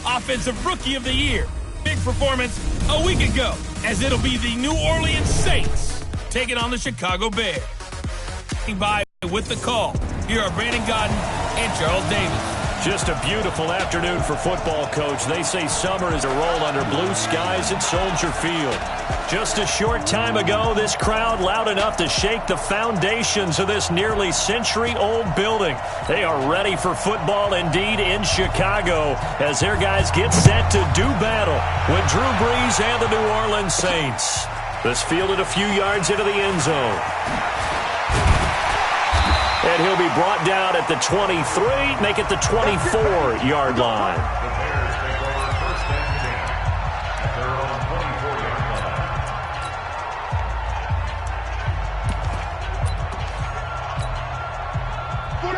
Offensive Rookie of the Year. Big performance a week ago, as it'll be the New Orleans Saints taking on the Chicago Bears. By with the call, here are Brandon Godden and Charles Davis. Just a beautiful afternoon for football, Coach. They say summer is a roll under blue skies at Soldier Field. Just a short time ago, this crowd loud enough to shake the foundations of this nearly century-old building. They are ready for football indeed in Chicago as their guys get set to do battle with Drew Brees and the New Orleans Saints. This fielded a few yards into the end zone. And he'll be brought down at the 23, make it the 24-yard line. Here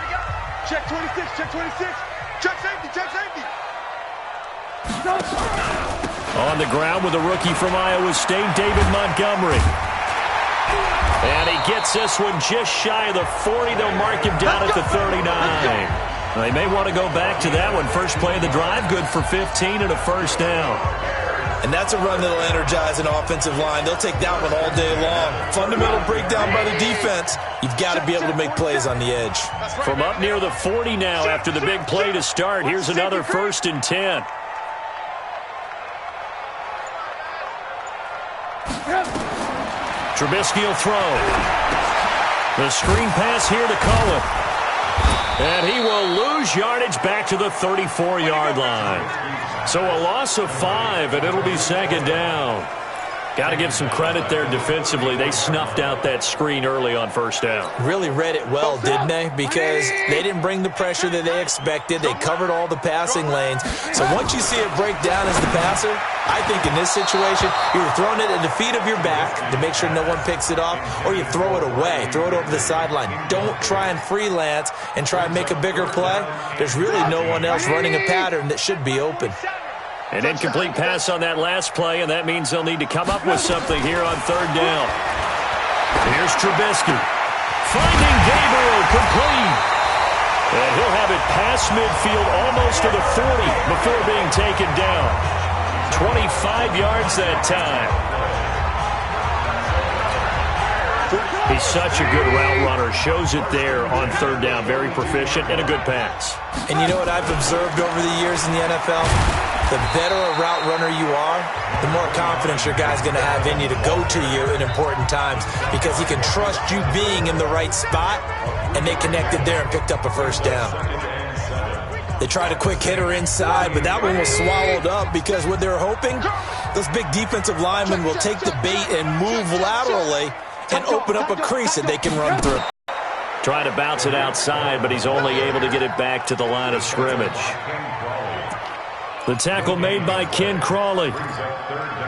we go. Check 26, check 26. Check safety, check safety. On the ground with a rookie from Iowa State, David Montgomery. And he gets this one just shy of the 40. They'll mark him down at the 39. They may want to go back to that one. First play of the drive, good for 15 and a first down. And that's a run that'll energize an offensive line. They'll take that one all day long. Fundamental breakdown by the defense. You've got to be able to make plays on the edge. From up near the 40 now after the big play to start, here's another 1st and 10. Trubisky will throw. The screen pass here to Cohen. And he will lose yardage back to the 34-yard line. So a loss of 5, and it'll be second down. Got to give some credit there defensively. They snuffed out that screen early on first down. Really read it well, didn't they? Because they didn't bring the pressure that they expected. They covered all the passing lanes. So once you see it break down as the passer, I think in this situation, you're throwing it at the feet of your back to make sure no one picks it off, or you throw it away, throw it over the sideline. Don't try and freelance and try and make a bigger play. There's really no one else running a pattern that should be open. An incomplete pass on that last play, and that means they'll need to come up with something here on third down. Here's Trubisky. Finding Gabriel, complete. And he'll have it past midfield almost to the 40 before being taken down. 25 yards that time. He's such a good route runner. Shows it there on third down. Very proficient and a good pass. And you know what I've observed over the years in the NFL? The better a route runner you are, the more confidence your guy's going to have in you to go to you in important times because he can trust you being in the right spot, and they connected there and picked up a first down. They tried a quick hitter inside, but that one was swallowed up because what they're hoping, those big defensive linemen will take the bait and move laterally and open up a crease that they can run through. Trying to bounce it outside, but he's only able to get it back to the line of scrimmage. The tackle made by Ken Crawley.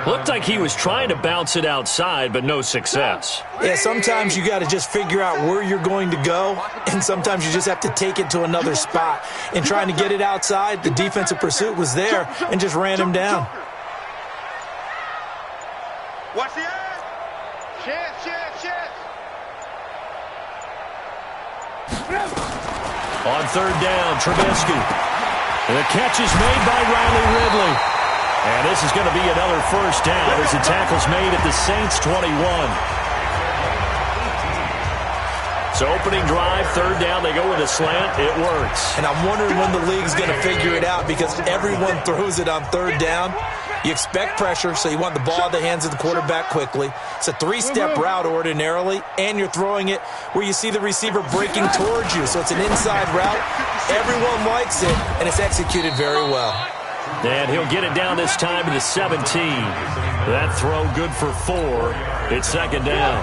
Looked like he was trying to bounce it outside, but no success. Yeah, sometimes you got to just figure out where you're going to go, and sometimes you just have to take it to another spot. And trying to get it outside, the defensive pursuit was there and just ran him down. Watch the edge. Chance. On third down, Trubisky. The catch is made by Riley Ridley. And this is going to be another first down as the tackle's made at the Saints' 21. So opening drive, third down, they go with a slant. It works. And I'm wondering when the league's going to figure it out because everyone throws it on third down. You expect pressure, so you want the ball in the hands of the quarterback quickly. It's a 3-step route ordinarily, and you're throwing it where you see the receiver breaking towards you. So it's an inside route. Everyone likes it, and it's executed very well. And he'll get it down this time to the 17. That throw good for 4. It's second down.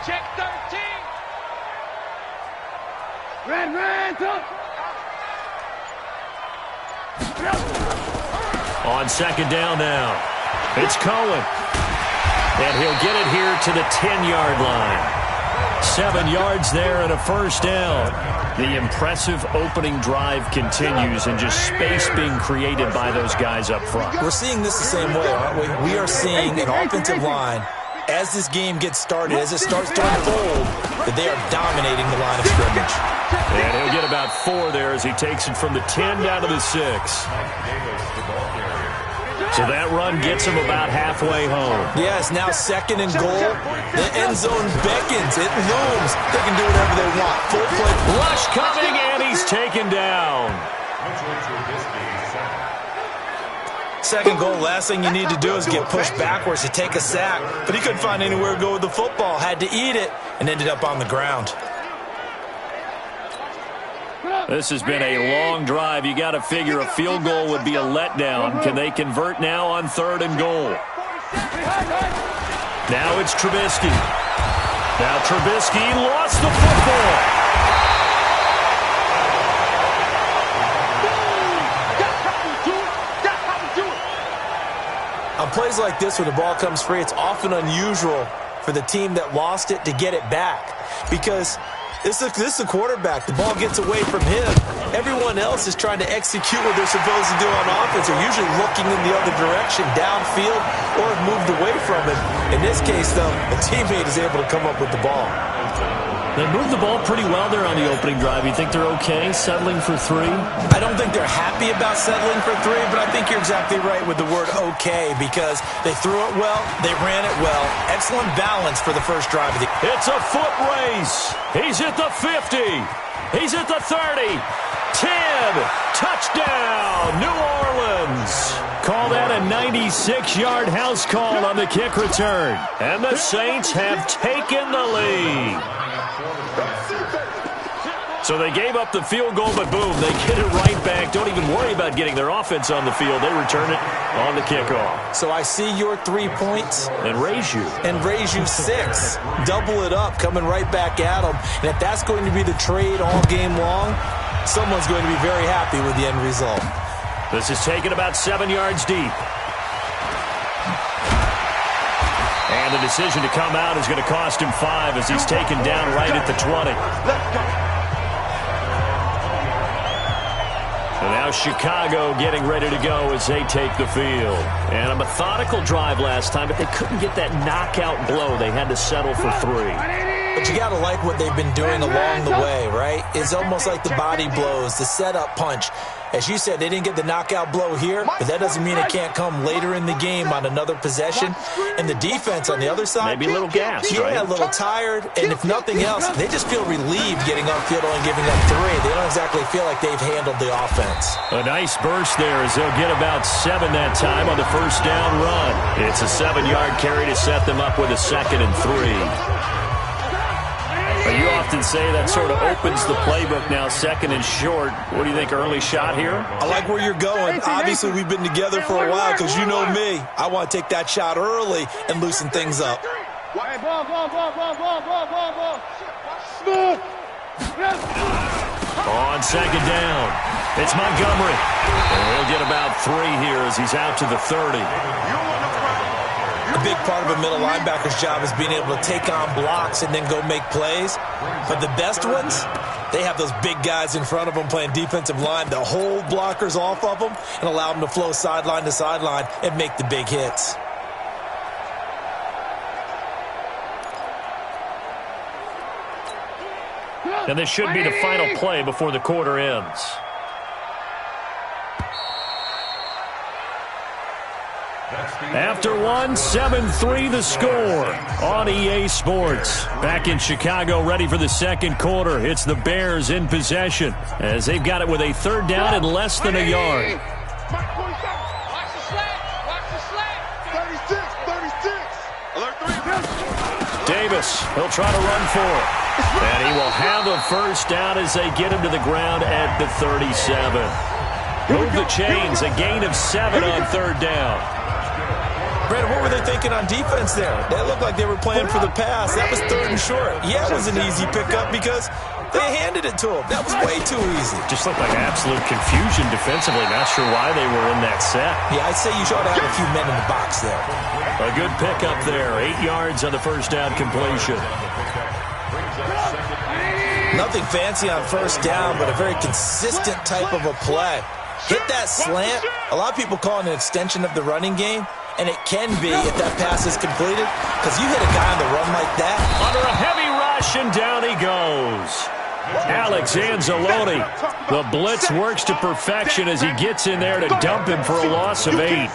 Check 13. Red, up. On second down now, it's Cohen. And he'll get it here to the 10-yard line. 7 yards there and a first down. The impressive opening drive continues and just space being created by those guys up front. We're seeing this the same way, aren't we? We are seeing an offensive line, as this game gets started, as it starts to unfold, that they are dominating the line of scrimmage. And he'll get about 4 there as he takes it from the 10 down to the 6. So that run gets him about halfway home. Yes, now 2nd and goal. The end zone beckons. It looms. They can do whatever they want. Full play. Rush coming, and he's taken down. 2nd goal, last thing you need to do is get pushed backwards to take a sack. But he couldn't find anywhere to go with the football. Had to eat it and ended up on the ground. This has been a long drive. You got to figure a field goal would be a letdown. Can they convert now on 3rd and goal? Now it's Trubisky. Now Trubisky lost the football. On plays like this where the ball comes free, it's often unusual for the team that lost it to get it back. Because this is the quarterback. The ball gets away from him. Everyone else is trying to execute what they're supposed to do on offense. They're usually looking in the other direction, downfield, or have moved away from it. In this case, though, a teammate is able to come up with the ball. They moved the ball pretty well there on the opening drive. You think they're okay settling for 3? I don't think they're happy about settling for 3, but I think you're exactly right with the word okay because they threw it well, they ran it well. Excellent balance for the first drive of the game. It's a foot race. He's at the 50. He's at the 30. 10. Touchdown, New Orleans. Call that a 96-yard house call on the kick return. And the Saints have taken the lead. So they gave up the field goal, but boom, they get it right back. Don't even worry about getting their offense on the field. They return it on the kickoff. So I see your 3 points. And raise you. And raise you 6. Double it up, coming right back at them. And if that's going to be the trade all game long, someone's going to be very happy with the end result. This is taken about 7 yards deep. And the decision to come out is going to cost him 5 as he's taken down right at the 20. So now Chicago getting ready to go as they take the field. And a methodical drive last time, but they couldn't get that knockout blow. They had to settle for 3. But you got to like what they've been doing along the way, right? It's almost like the body blows, the setup punch. As you said, they didn't get the knockout blow here, but that doesn't mean it can't come later in the game on another possession. And the defense on the other side, maybe a little gassed, yeah, right? a little tired. And if nothing else, they just feel relieved getting upfield and giving up 3. They don't exactly feel like they've handled the offense. A nice burst there as they'll get about 7 that time on the first down run. It's a 7-yard carry to set them up with a 2nd and 3. You often say that sort of opens the playbook now, 2nd and short. What do you think, early shot here? I like where you're going. Obviously, we've been together for a while because you know me. I want to take that shot early and loosen things up. On 2nd down, it's Montgomery. And he'll get about 3 here as he's out to the 30. A big part of a middle linebacker's job is being able to take on blocks and then go make plays. But the best ones, they have those big guys in front of them playing defensive line to hold blockers off of them and allow them to flow sideline to sideline and make the big hits. And this should be the final play before the quarter ends. After 1, 7-3 the score on EA Sports. Back in Chicago, ready for the 2nd quarter. It's the Bears in possession as they've got it with a 3rd down and less than a yard. Davis, he'll try to run for it. And he will have a first down as they get him to the ground at the 37. Move the chains, a gain of 7 on 3rd down. Brandon, what were they thinking on defense there? That looked like they were playing for the pass. That was 3rd and short. Yeah, it was an easy pickup because they handed it to him. That was way too easy. Just looked like absolute confusion defensively. Not sure why they were in that set. Yeah, I'd say you should have a few men in the box there. A good pickup there. 8 yards on the first down completion. Nothing fancy on first down, but a very consistent type of a play. Hit that slant. A lot of people call it an extension of the running game. And it can be if that pass is completed, because you hit a guy on the run like that. Under a heavy rush, and down Alex Anzalone. The blitz works to perfection as he gets in there to dump him for a loss of 8.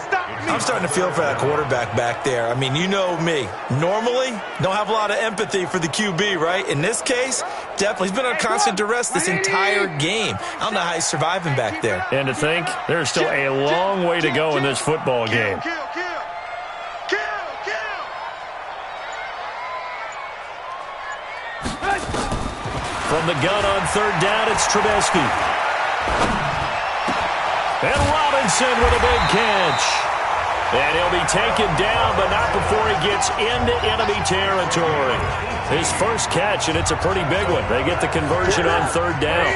I'm starting to feel for that quarterback back there. I mean, you know me. Normally, don't have a lot of empathy for the QB, right? In this case, definitely. He's been under constant duress this entire game. I don't know how he's surviving back there. And to think, there's still a long way to go in this football game. From the gun on third down, it's Trubisky. And Robinson with a big catch. And he'll be taken down, but not before he gets into enemy territory. His first catch, and it's a pretty big one. They get the conversion on third down.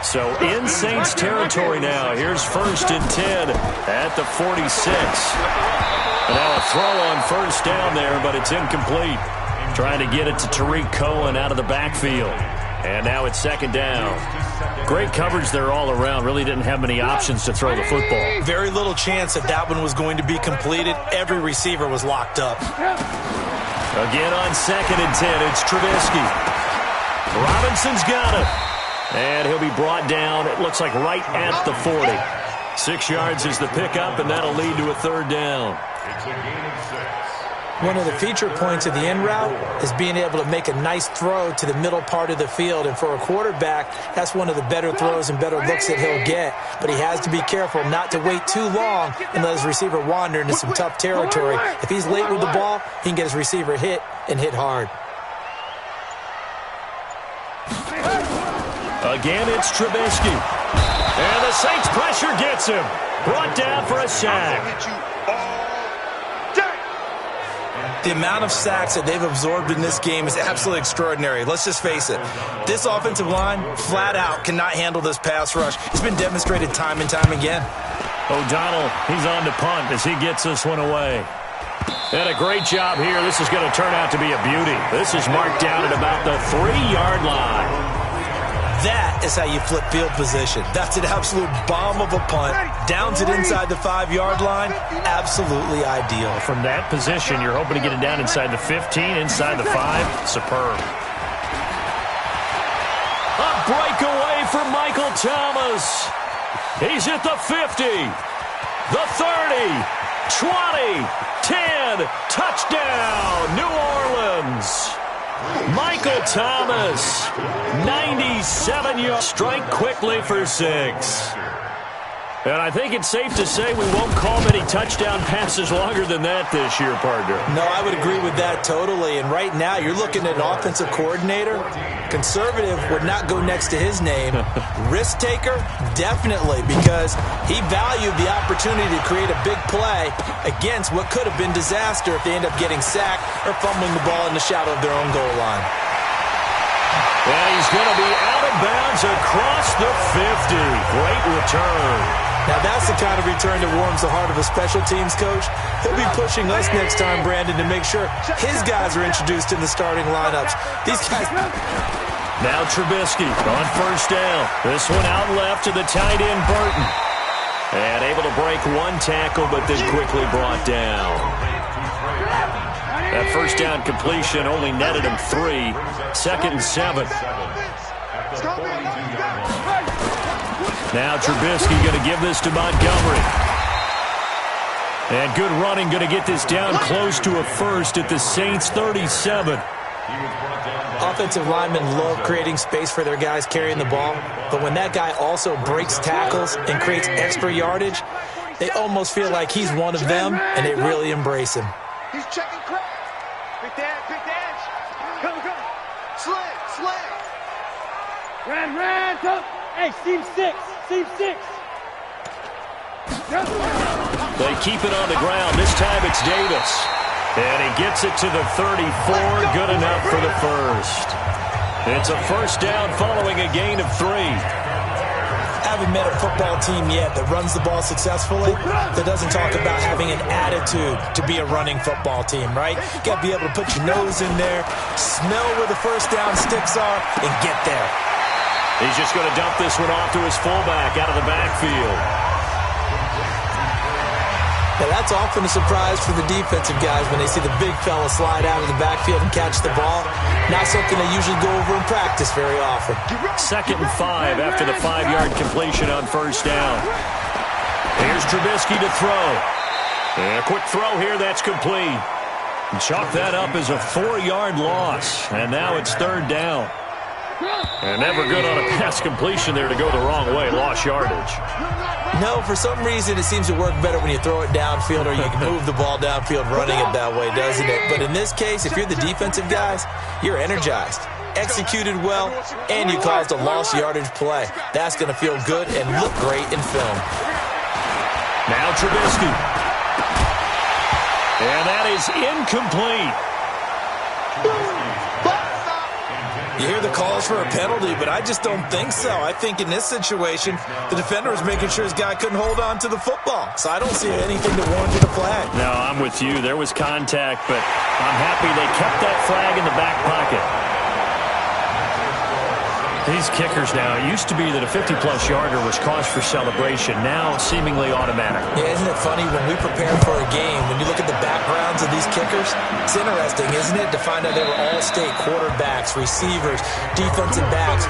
So in Saints territory now. Here's 1st and 10 at the 46. And now a throw on first down there, but it's incomplete. Trying to get it to Tariq Cohen out of the backfield. And now it's 2nd down. Great coverage there all around. Really didn't have many options to throw the football. Very little chance that one was going to be completed. Every receiver was locked up. Again on 2nd and 10, it's Trubisky. Robinson's got it. And he'll be brought down, it looks like right at the 40. 6 yards is the pickup, and that'll lead to a 3rd down. It's a gain of 6. One of the feature points of the in route is being able to make a nice throw to the middle part of the field. And for a quarterback, that's one of the better throws and better looks that he'll get. But he has to be careful not to wait too long and let his receiver wander into some tough territory. If he's late with the ball, he can get his receiver hit and hit hard. Again, it's Trubisky. And the Saints pressure gets him. Brought down for a sack. The amount of sacks that they've absorbed in this game is absolutely extraordinary. Let's just face it. This offensive line, flat out, cannot handle this pass rush. It's been demonstrated time and time again. O'Donnell, he's on to punt as he gets this one away. And a great job here. This is going to turn out to be a beauty. This is marked down at about the 3-yard line. That is how you flip field position. That's an absolute bomb of a punt. Downs it inside the 5-yard line. Absolutely ideal. From that position, you're hoping to get it down inside the 15, inside the 5. Superb. A breakaway for Michael Thomas. He's at the 50, the 30, 20, 10. Touchdown, New Orleans. Michael Thomas, 97 yards. Strike quickly for 6. And I think it's safe to say we won't call many touchdown passes longer than that this year, partner. No, I would agree with that totally. And right now, you're looking at an offensive coordinator. Conservative would not go next to his name. Risk taker, definitely, because he valued the opportunity to create a big play against what could have been disaster if they end up getting sacked or fumbling the ball in the shadow of their own goal line. And he's going to be out of bounds across the 50. Great return. Now, that's the kind of return that warms the heart of a special teams coach. He'll be pushing us next time, Brandon, to make sure his guys are introduced in the starting lineups. These guys... Now Trubisky on first down. This one out left to the tight end, Burton. And able to break one tackle, but then quickly brought down. That first down completion only netted him 3. 2nd and 7. Now Trubisky going to give this to Montgomery. And good running, going to get this down close to a first at the Saints 37. Offensive linemen love creating space for their guys carrying the ball, but when that guy also breaks tackles and creates extra yardage, they almost feel like he's one of them, and they really embrace him. He's checking crap. Big dash. Come. Sling. Ran, come. Hey, seam 6. They keep it on the ground. This time it's Davis. And he gets it to the 34. Good enough for the first. It's a first down following a gain of 3. Haven't met a football team yet that runs the ball successfully, that doesn't talk about having an attitude to be a running football team, right? You got to be able to put your nose in there, smell where the first down sticks are, and get there. He's just going to dump this one off to his fullback out of the backfield. Now, that's often a surprise for the defensive guys when they see the big fella slide out of the backfield and catch the ball. Not something they usually go over in practice very often. 2nd and 5 after the 5-yard completion on first down. Here's Trubisky to throw. And a quick throw here, that's complete. And chalk that up as a 4-yard loss. And now it's 3rd down. And never good on a pass completion there to go the wrong way. Lost yardage. No, for some reason it seems to work better when you throw it downfield or you can move the ball downfield running it that way, doesn't it? But in this case, if you're the defensive guys, you're energized, executed well, and you caused a lost yardage play. That's going to feel good and look great in film. Now Trubisky. And that is incomplete. You hear the calls for a penalty, but I just don't think so. I think in this situation, the defender was making sure his guy couldn't hold on to the football. So I don't see anything to warrant a flag. No, I'm with you. There was contact, but I'm happy they kept that flag in the back pocket. These kickers now, it used to be that a 50-plus yarder was cause for celebration. Now, seemingly automatic. Yeah, isn't it funny? When we prepare for a game, when you look at the backgrounds of these kickers, it's interesting, isn't it, to find out they were all-state quarterbacks, receivers, defensive backs,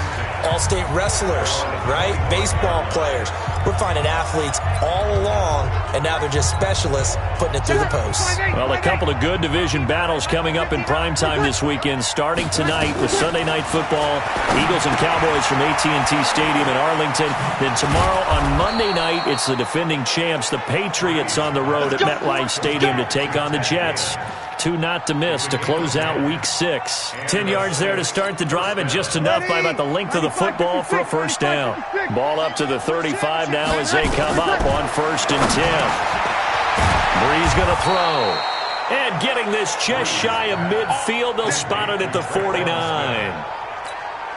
all-state wrestlers, right? Baseball players. We're finding athletes all along, and now they're just specialists putting it through the posts. Well, a couple of good division battles coming up in primetime this weekend, starting tonight with Sunday Night Football, Eagles and Cowboys from AT&T Stadium in Arlington. Then tomorrow on Monday night, it's the defending champs, the Patriots, on the road at MetLife Stadium to take on the Jets. 2 not to miss to close out Week 6. 10 yards there to start the drive, and just enough by about the length of the football for a first down. Ball up to the 35 now as they come up on 1st and 10. Breeze going to throw. And getting this just shy of midfield, they'll spot it at the 49.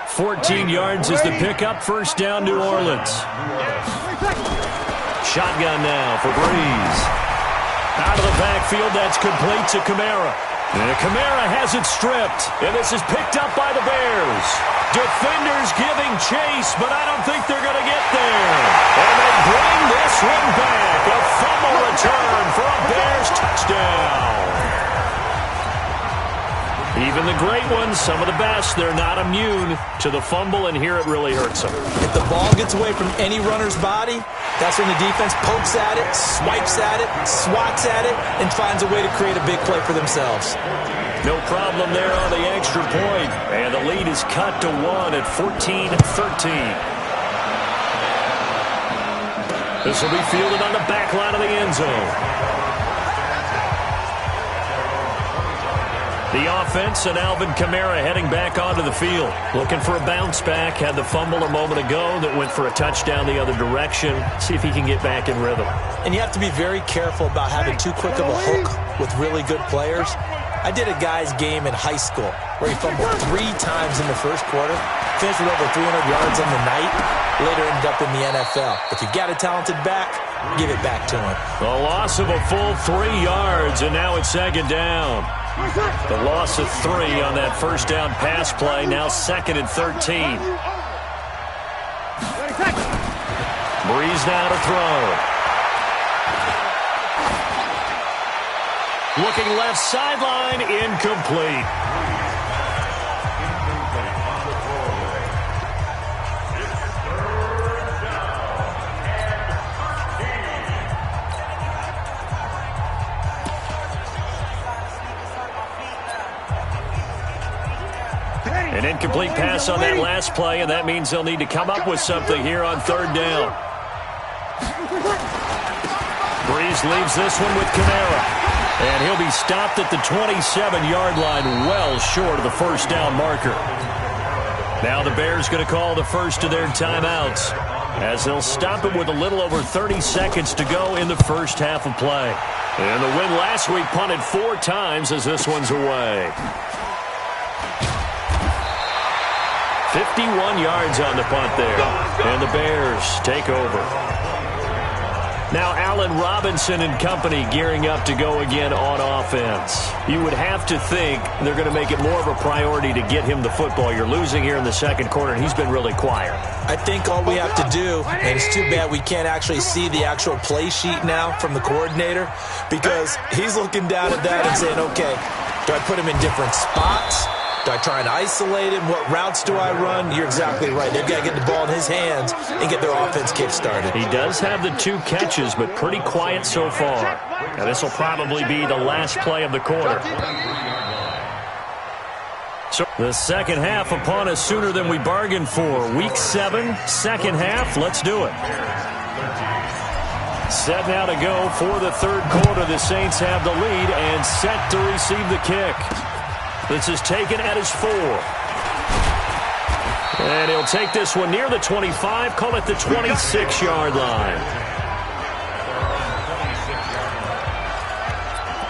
14 yards is the pickup. First down, New Orleans. Shotgun now for Breeze. Out of the backfield, that's complete to Kamara. And Kamara has it stripped. And this is picked up by the Bears. Defenders giving chase, but I don't think they're going to get there. And they bring this one back. A fumble return for a Bears touchdown. Even the great ones, some of the best, they're not immune to the fumble, and here it really hurts them. If the ball gets away from any runner's body, that's when the defense pokes at it, swipes at it, swats at it, and finds a way to create a big play for themselves. No problem there on the extra point. And the lead is cut to 1 at 14-13. This will be fielded on the back line of the end zone. The offense and Alvin Kamara heading back onto the field. Looking for a bounce back. Had the fumble a moment ago that went for a touchdown the other direction. See if he can get back in rhythm. And you have to be very careful about having too quick of a hook with really good players. I did a guy's game in high school where he fumbled 3 times in the first quarter, finished with over 300 yards on the night, later ended up in the NFL. If you've got a talented back, give it back to him. A loss of a full 3 yards, and now it's 2nd down. The loss of 3 on that first down pass play, now 2nd and 13. Breeze now to throw. Looking left sideline, incomplete. An incomplete pass on that last play, and that means they'll need to come up with something here on 3rd down. Breeze leaves this one with Kamara. And he'll be stopped at the 27-yard line, well short of the first down marker. Now the Bears going to call the first of their timeouts, as they'll stop it with a little over 30 seconds to go in the first half of play. And the win last week punted 4 times as this one's away. 51 yards on the punt there. And the Bears take over. Now Allen Robinson and company gearing up to go again on offense. You would have to think they're going to make it more of a priority to get him the football. You're losing here in the second quarter, and he's been really quiet. I think all we have to do, and it's too bad we can't actually see the actual play sheet now from the coordinator, because he's looking down at that and saying, okay, do I put him in different spots? Do I try and isolate him? What routes do I run? You're exactly right. They've got to get the ball in his hands and get their offense kick-started. He does have the 2 catches, but pretty quiet so far. Now this will probably be the last play of the quarter. So the second half upon us sooner than we bargained for. Week 7, second half. Let's do it. Set now to go for the third quarter. The Saints have the lead and set to receive the kick. This is taken at his 4. And he'll take this one near the 25, call it the 26-yard line.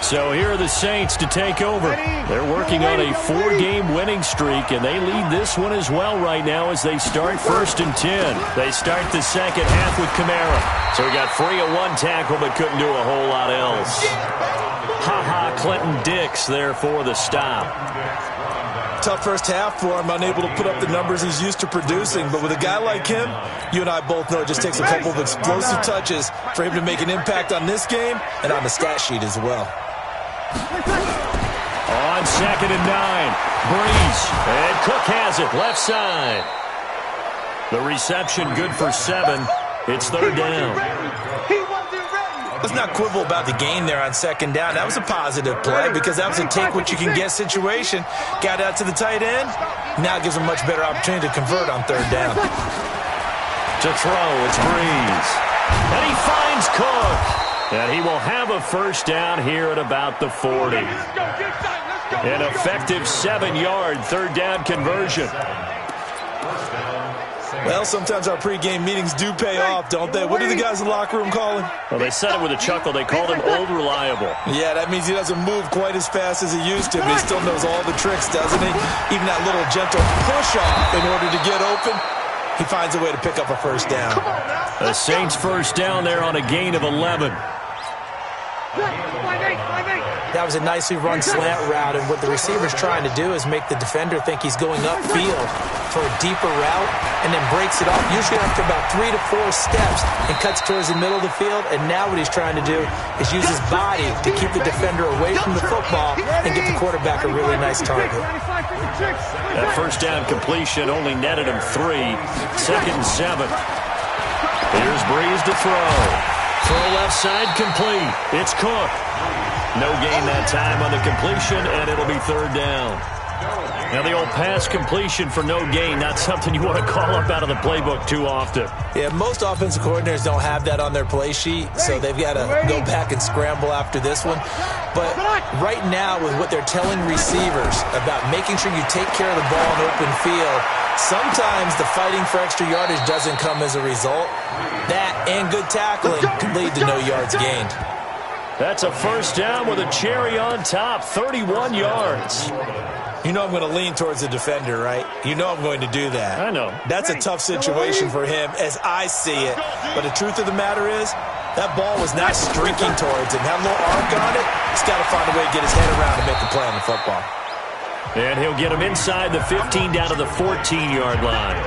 So here are the Saints to take over. They're working on a 4-game winning streak, and they lead this one as well right now as they start 1st and 10. They start the second half with Kamara. So he got free of 1 tackle but couldn't do a whole lot else. Clinton Dix there for the stop. Tough first half for him, unable to put up the numbers he's used to producing. But with a guy like him, you and I both know it just takes a couple of explosive touches for him to make an impact on this game and on the stat sheet as well. On 2nd and 9, Breeze, and Cook has it, left side. The reception good for 7. It's 3rd down. Let's not quibble about the gain there on 2nd down. That was a positive play because that was a take-what-you-can-get situation. Got out to the tight end. Now gives him a much better opportunity to convert on 3rd down. To throw, it's Breeze. And he finds Cook. And he will have a 1st down here at about the 40. An effective 7-yard 3rd down conversion. Well, sometimes our pregame meetings do pay off, don't they? What do the guys in the locker room call him? Well, they said it with a chuckle. They called him Old Reliable. Yeah, that means he doesn't move quite as fast as he used to, but he still knows all the tricks, doesn't he? Even that little gentle push-off in order to get open, he finds a way to pick up a 1st down. The Saints 1st down there on a gain of 11. That was a nicely run slant route, and what the receiver's trying to do is make the defender think he's going upfield for a deeper route and then breaks it off, usually after about 3 to 4 steps, and cuts towards the middle of the field. And now what he's trying to do is use his body to keep the defender away from the football and get the quarterback a really nice target. That 1st down completion only netted him 3. 2nd and 7. Here's Breeze to throw. Throw left side complete. It's Cook. No gain that time on the completion, and it'll be 3rd down. Now the old pass completion for no gain, not something you want to call up out of the playbook too often. Yeah, most offensive coordinators don't have that on their play sheet, so they've got to go back and scramble after this one. But right now, with what they're telling receivers about making sure you take care of the ball in open field, sometimes the fighting for extra yardage doesn't come as a result. That and good tackling can lead to no yards gained. That's a 1st down with a cherry on top, 31 yards. You know I'm going to lean towards the defender, right? You know I'm going to do that. I know. That's a tough situation for him as I see it. But the truth of the matter is, that ball was not streaking towards him. Had a little arc on it. He's got to find a way to get his head around and make a play on the football. And he'll get him inside the 15 down to the 14-yard line.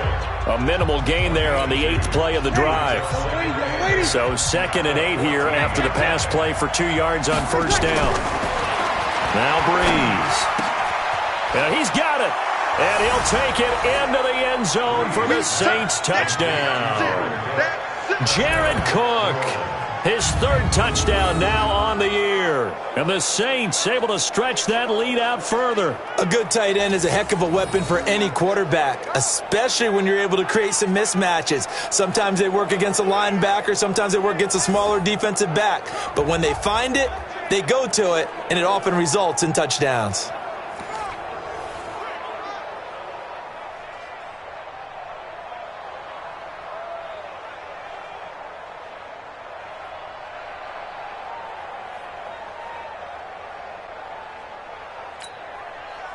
A minimal gain there on the 8th play of the drive. So 2nd and 8 here after the pass play for 2 yards on 1st down. Now Breeze. And he's got it. And he'll take it into the end zone for the Saints touchdown. Jared Cook, his 3rd touchdown now on the year. And the Saints able to stretch that lead out further. A good tight end is a heck of a weapon for any quarterback, especially when you're able to create some mismatches. Sometimes they work against a linebacker, sometimes they work against a smaller defensive back. But when they find it, they go to it, and it often results in touchdowns.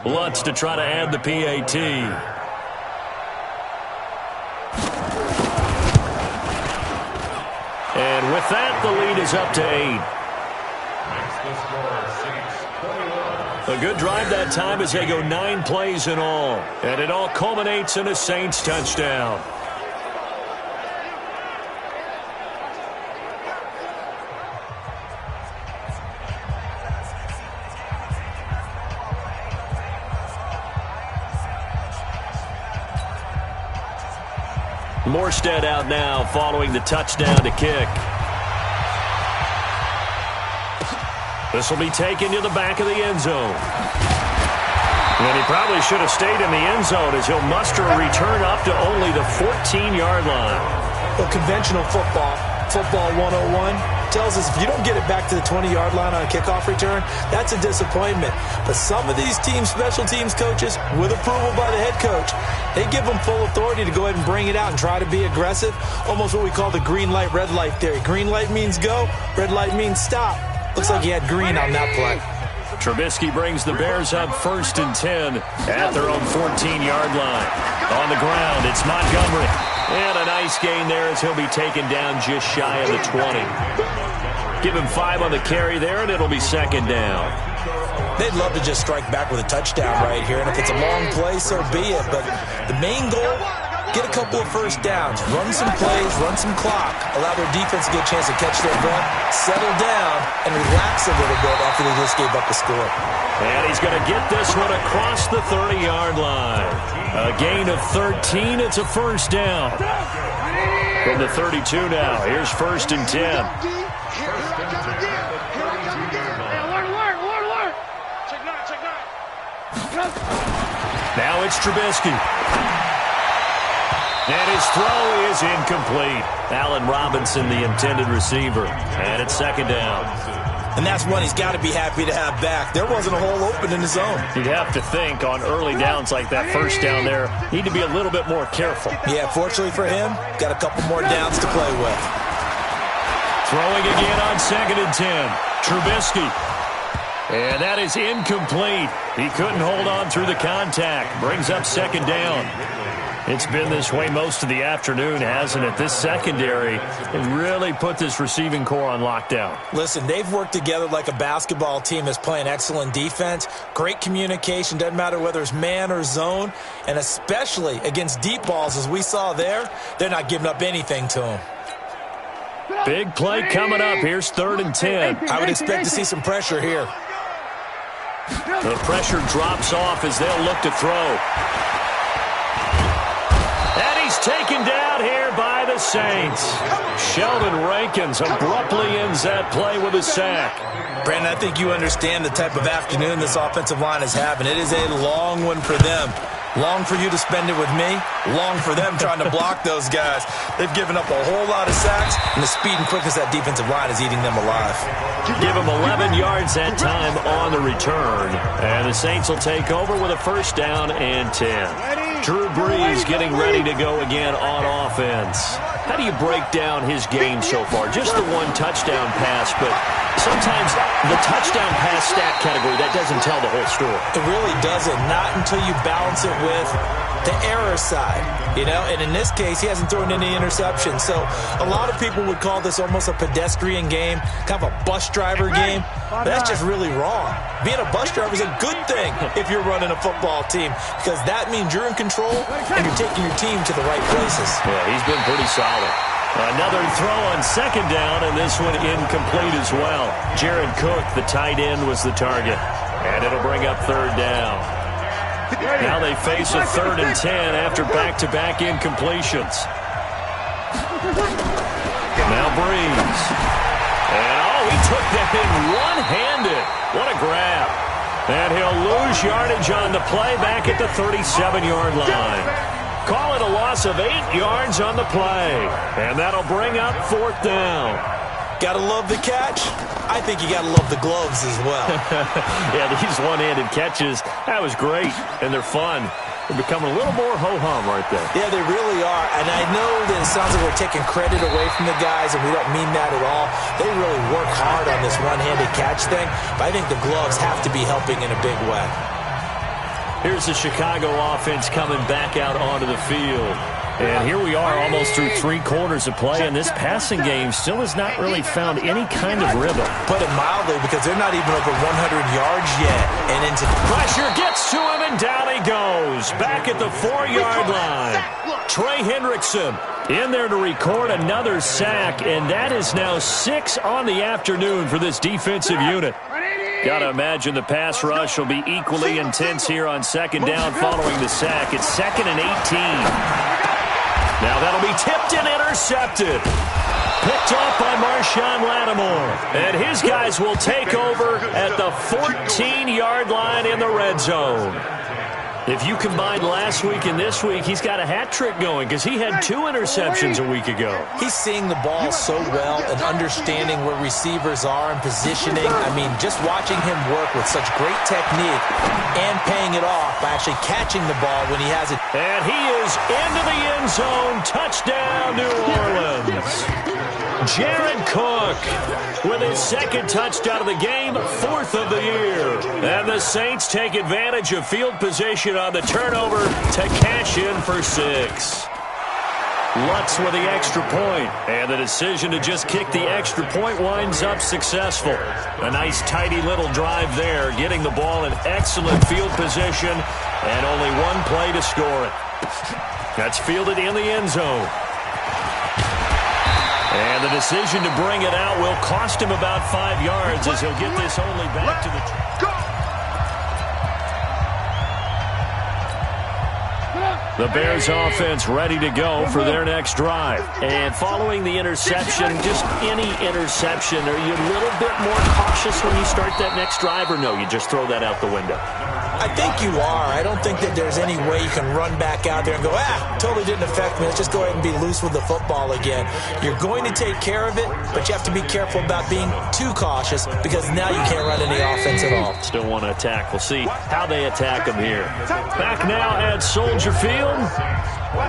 Lutz to try to add the PAT. And with that, the lead is up to 8. A good drive that time as they go 9 plays in all. And it all culminates in a Saints touchdown. Morstead out now following the touchdown to kick. This will be taken to the back of the end zone. And he probably should have stayed in the end zone as he'll muster a return up to only the 14-yard line. Well, conventional football 101, tells us if you don't get it back to the 20-yard line on a kickoff return, that's a disappointment. But some of these teams, special teams coaches, with approval by the head coach, they give them full authority to go ahead and bring it out and try to be aggressive, almost what we call the green light, red light theory. Green light means go, red light means stop. Looks like he had green on that play. Trubisky brings the Bears up 1st and 10 at their own 14-yard line. On the ground, it's Montgomery. And a nice gain there as he'll be taken down just shy of the 20. Give him 5 on the carry there, and it'll be 2nd down. They'd love to just strike back with a touchdown right here, and if it's a long play, so be it. But the main goal, get a couple of first downs, run some plays, run some clock, allow their defense to get a chance to catch their breath, settle down, and relax a little bit after they just gave up a score. And he's going to get this one across the 30-yard line. A gain of 13. It's a 1st down. From the 32 now. Here's 1st and 10. Now it's Trubisky. And his throw is incomplete. Allen Robinson, the intended receiver. And it's 2nd down. And that's one he's got to be happy to have back. There wasn't a hole open in his zone. You'd have to think on early downs like that 1st down there, need to be a little bit more careful. Yeah, fortunately for him, got a couple more downs to play with. Throwing again on 2nd and 10. Trubisky. And that is incomplete. He couldn't hold on through the contact. Brings up 2nd down. It's been this way most of the afternoon, hasn't it? This secondary really put this receiving core on lockdown. Listen, they've worked together like a basketball team that's playing excellent defense. Great communication, doesn't matter whether it's man or zone. And especially against deep balls, as we saw there, they're not giving up anything to them. Big play coming up. Here's 3rd and 10. I would expect to see some pressure here. The pressure drops off as they'll look to throw. And he's taken down here by the Saints. Sheldon Rankins abruptly ends that play with a sack. Brandon, I think you understand the type of afternoon this offensive line is having. It is a long one for them. Long for you to spend it with me. Long for them trying to block those guys. They've given up a whole lot of sacks, and the speed and quickness of that defensive line is eating them alive. Give them 11 yards that time on the return. And the Saints will take over with a 1st down and 10. Drew Brees getting ready to go again on offense. How do you break down his game so far? Just the 1 touchdown pass, but sometimes the touchdown pass stat category, that doesn't tell the whole story. It really doesn't. Not until you balance it with the error side, you know, and in this case, he hasn't thrown any interceptions. So a lot of people would call this almost a pedestrian game, kind of a bus driver game. But that's just really wrong. Being a bus driver is a good thing if you're running a football team, because that means you're in control and you're taking your team to the right places. Yeah, he's been pretty solid. Another throw on 2nd down, and this one incomplete as well. Jared Cook, the tight end, was the target. And it'll bring up 3rd down. Now they face a 3rd and 10 after back-to-back incompletions. Now Brees. And, he took that in one-handed. What a grab. And he'll lose yardage on the play back at the 37-yard line. Call it a loss of 8 yards on the play. And that'll bring up 4th down. Gotta love the catch. I think you gotta love the gloves as well. Yeah, these one-handed catches, that was great, and they're fun. They're becoming a little more ho-hum right there. Yeah, they really are. And I know that it sounds like we're taking credit away from the guys, and we don't mean that at all. They really work hard on this one-handed catch thing, but I think the gloves have to be helping in a big way. Here's the Chicago offense coming back out onto the field. And here we are almost through 3 quarters of play, and this passing game still has not really found any kind of rhythm. Put it mildly, because they're not even over 100 yards yet. And into pressure gets to him, and down he goes. Back at the 4-yard line. Trey Hendrickson in there to record another sack, and that is now 6 on the afternoon for this defensive unit. Got to imagine the pass rush will be equally intense here on second down following the sack. It's 2nd and 18. Now that'll be tipped and intercepted. Picked off by Marshawn Lattimore. And his guys will take over at the 14-yard line in the red zone. If you combine last week and this week, he's got a hat trick going because he had 2 interceptions a week ago. He's seeing the ball so well and understanding where receivers are and positioning. I mean, just watching him work with such great technique and paying it off by actually catching the ball when he has it. And he is into the end zone. Touchdown, New Orleans. Jared Cook with his 2nd touchdown of the game, 4th of the year. And the Saints take advantage of field position on the turnover to cash in for 6. Lutz with the extra point, and the decision to just kick the extra point winds up successful. A nice tidy little drive there, getting the ball in excellent field position, and only 1 play to score it. That's fielded in the end zone. And the decision to bring it out will cost him about 5 yards as he'll get this only back to the... The Bears offense ready to go for their next drive. And following the interception, just any interception, are you a little bit more cautious when you start that next drive, or no, you just throw that out the window? I think you are. I don't think that there's any way you can run back out there and go, totally didn't affect me. Let's just go ahead and be loose with the football again. You're going to take care of it, but you have to be careful about being too cautious because now you can't run any offense at all. Still want to attack. We'll see how they attack them here. Back now at Soldier Field.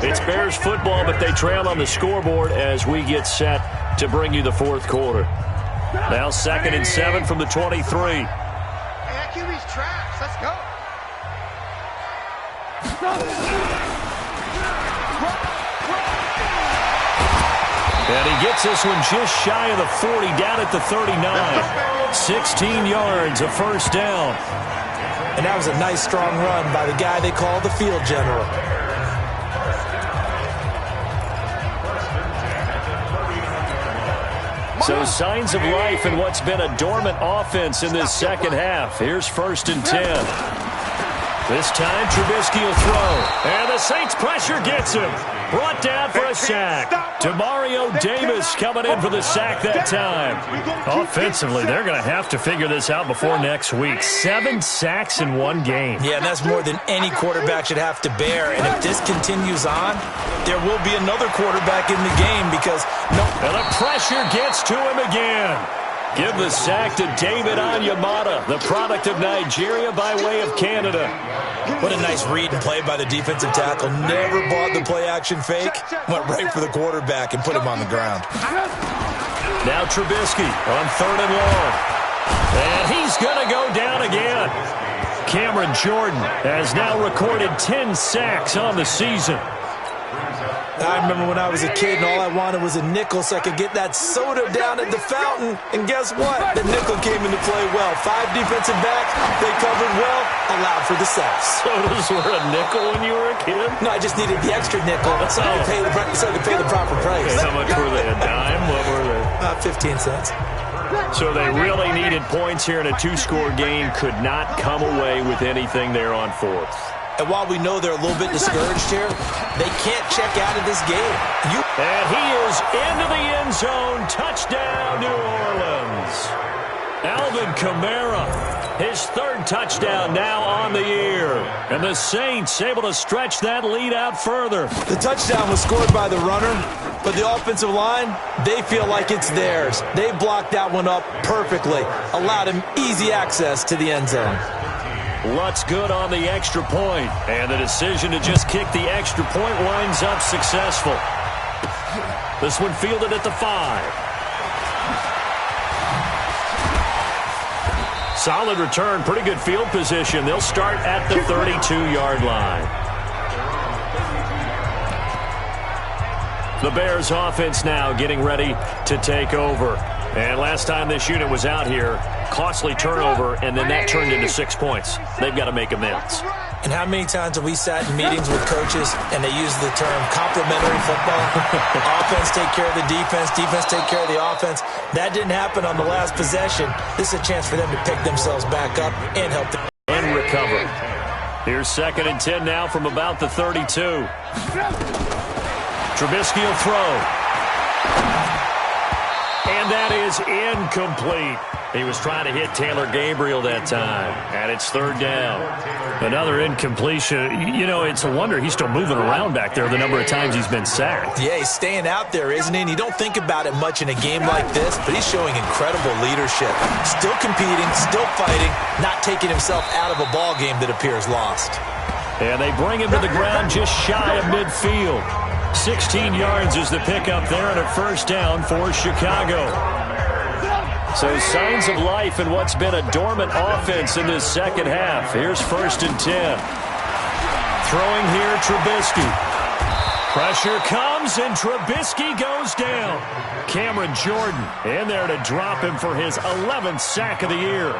It's Bears football, but they trail on the scoreboard as we get set to bring you the 4th quarter. Now 2nd and 7 from the 23. Hey, that QB's trash. Let's go. And he gets this one just shy of the 40, down at the 39. 16 yards, a first down. And that was a nice, strong run by the guy they call the field general. So signs of life in what's been a dormant offense in this second half. Here's 1st and 10. This time, Trubisky will throw. And the Saints pressure gets him. Brought down for a sack. Demario Davis coming in for the sack that time. Offensively, they're going to have to figure this out before next week. 7 sacks in 1 game. Yeah, and that's more than any quarterback should have to bear. And if this continues on, there will be another quarterback in the game because And the pressure gets to him again. Give the sack to David Onyemata, the product of Nigeria by way of Canada. What a nice read and play by the defensive tackle. Never bought the play-action fake. Went right for the quarterback and put him on the ground. Now Trubisky on 3rd and long. And he's going to go down again. Cameron Jordan has now recorded 10 sacks on the season. I remember when I was a kid and all I wanted was a nickel so I could get that soda down at the fountain. And guess what? The nickel came into play well. 5 defensive backs, they covered well, allowed for the sacks. Sodas were a nickel when you were a kid? No, I just needed the extra nickel so I could pay the proper price. How much were they, a dime? What were they? 15 cents. So they really needed points here in a 2-score game. Could not come away with anything there on 4th. And while we know they're a little bit discouraged here, they can't check out of this game. And he is into the end zone. Touchdown, New Orleans. Alvin Kamara, his 3rd touchdown now on the year. And the Saints able to stretch that lead out further. The touchdown was scored by the runner, but the offensive line, they feel like it's theirs. They blocked that one up perfectly, allowed him easy access to the end zone. Lutz good on the extra point, and the decision to just kick the extra point winds up successful. This one fielded at the 5. Solid return, pretty good field position. They'll start at the 32-yard line. The Bears offense now getting ready to take over. And last time this unit was out here, costly turnover, and then that turned into 6 points. They've got to make amends. And how many times have we sat in meetings with coaches and they use the term complementary football? Offense take care of the defense, defense take care of the offense. That didn't happen on the last possession. This is a chance for them to pick themselves back up and help them. And recover. Here's 2nd and 10 now from about the 32. Trubisky will throw. And that is incomplete. He was trying to hit Taylor Gabriel that time. And it's 3rd down. Another incompletion. You know, it's a wonder he's still moving around back there the number of times he's been sacked. Yeah, he's staying out there, isn't he? And you don't think about it much in a game like this, but he's showing incredible leadership. Still competing, still fighting, not taking himself out of a ball game that appears lost. And they bring him to the ground just shy of midfield. 16 yards is the pickup there and a 1st down for Chicago. So signs of life in what's been a dormant offense in this 2nd half. Here's 1st and 10. Throwing here, Trubisky. Pressure comes, and Trubisky goes down. Cameron Jordan in there to drop him for his 11th sack of the year.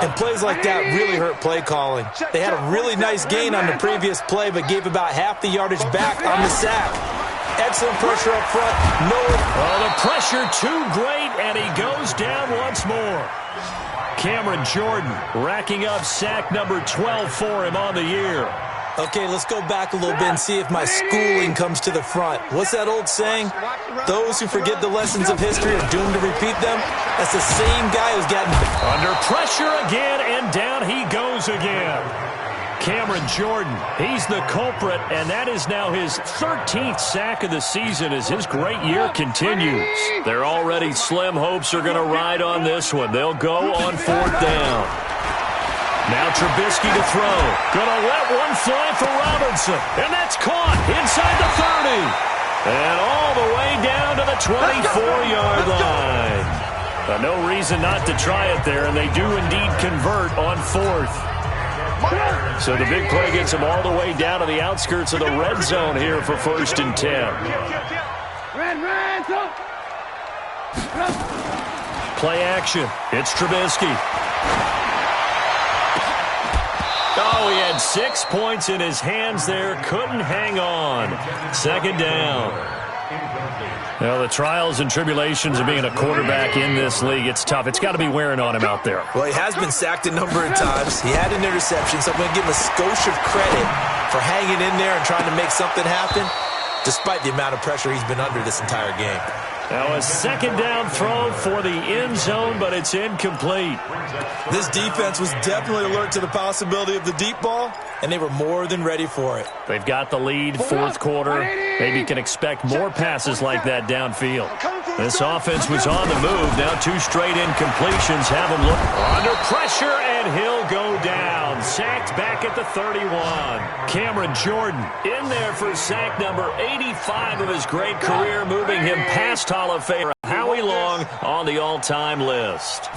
And plays like that really hurt play calling. They had a really nice gain on the previous play, but gave about half the yardage back on the sack. Excellent pressure up front. Oh, the pressure too great, and he goes down once more. Cameron Jordan racking up sack number 12 for him on the year. Okay, let's go back a little bit and see if my schooling comes to the front. What's that old saying? Those who forget the lessons of history are doomed to repeat them. That's the same guy who's gotten under pressure again, and down he goes again. Cameron Jordan, he's the culprit, and that is now his 13th sack of the season as his great year continues. Their already slim hopes are going to ride on this one. They'll go on 4th down. Now Trubisky to throw. Gonna let one fly for Robinson. And that's caught inside the 30. And all the way down to the 24-yard line. No reason not to try it there, and they do indeed convert on 4th. So the big play gets them all the way down to the outskirts of the red zone here for 1st and 10. Play action. It's Trubisky. Oh, he had 6 points in his hands there. Couldn't hang on. 2nd down. Well, the trials and tribulations of being a quarterback in this league, it's tough. It's got to be wearing on him out there. Well, he has been sacked a number of times. He had an interception, so I'm going to give him a skosh of credit for hanging in there and trying to make something happen, despite the amount of pressure he's been under this entire game. Now a 2nd down throw for the end zone, but it's incomplete. This defense was definitely alert to the possibility of the deep ball, and they were more than ready for it. They've got the lead, 4th quarter. Maybe can expect more passes like that downfield. This offense was on the move. Now 2 straight incompletions have him look under pressure, and he'll go down. Sacked back at the 31. Cameron Jordan in there for sack number 85 of his great career, moving him past Hall of Famer Howie Long on the all-time list.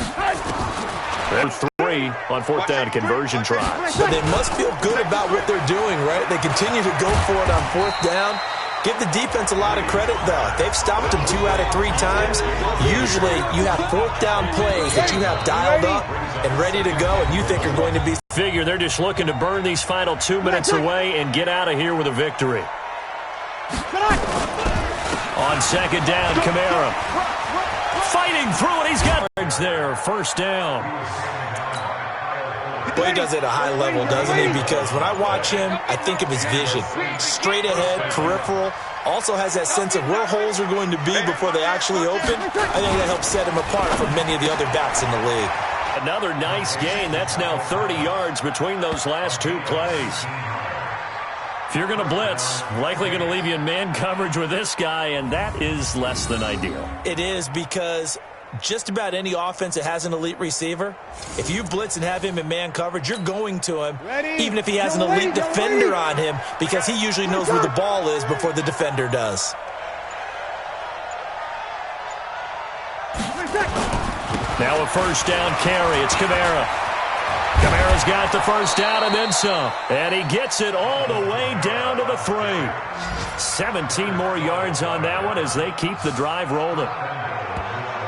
They're 3 on 4th down conversion tries. But they must feel good about what they're doing, right? They continue to go for it on 4th down. Give the defense a lot of credit, though. They've stopped them 2 out of 3 times. Usually, you have 4th down plays that you have dialed up and ready to go, and you think are going to be... Figure they're just looking to burn these final 2 minutes away and get out of here with a victory. On 2nd down, Kamara. Fighting through it. He's got yards there. 1st down. Well, he does it at a high level, doesn't he? Because when I watch him, I think of his vision. Straight ahead, peripheral. Also has that sense of where holes are going to be before they actually open. I think that helps set him apart from many of the other backs in the league. Another nice gain. That's now 30 yards between those last 2 plays. If you're going to blitz, likely going to leave you in man coverage with this guy, and that is less than ideal. It is, because just about any offense that has an elite receiver, if you blitz and have him in man coverage, you're going to him, even if he has an elite defender on him, because he usually knows where the ball is before the defender does. Now a 1st down carry. It's Kamara. Kamara's got the first down and then some. And he gets it all the way down to the 3. 17 more yards on that one as they keep the drive rolling.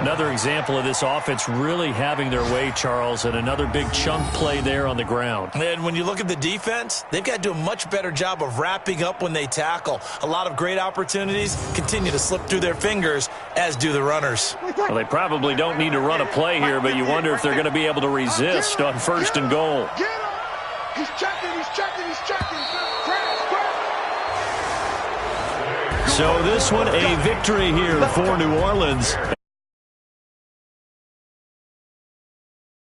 Another example of this offense really having their way, Charles, and another big chunk play there on the ground. And when you look at the defense, they've got to do a much better job of wrapping up when they tackle. A lot of great opportunities continue to slip through their fingers, as do the runners. Well, they probably don't need to run a play here, but you wonder if they're going to be able to resist on 1st and goal. Get him! He's checking, he's checking, he's checking. So this one, a victory here for New Orleans.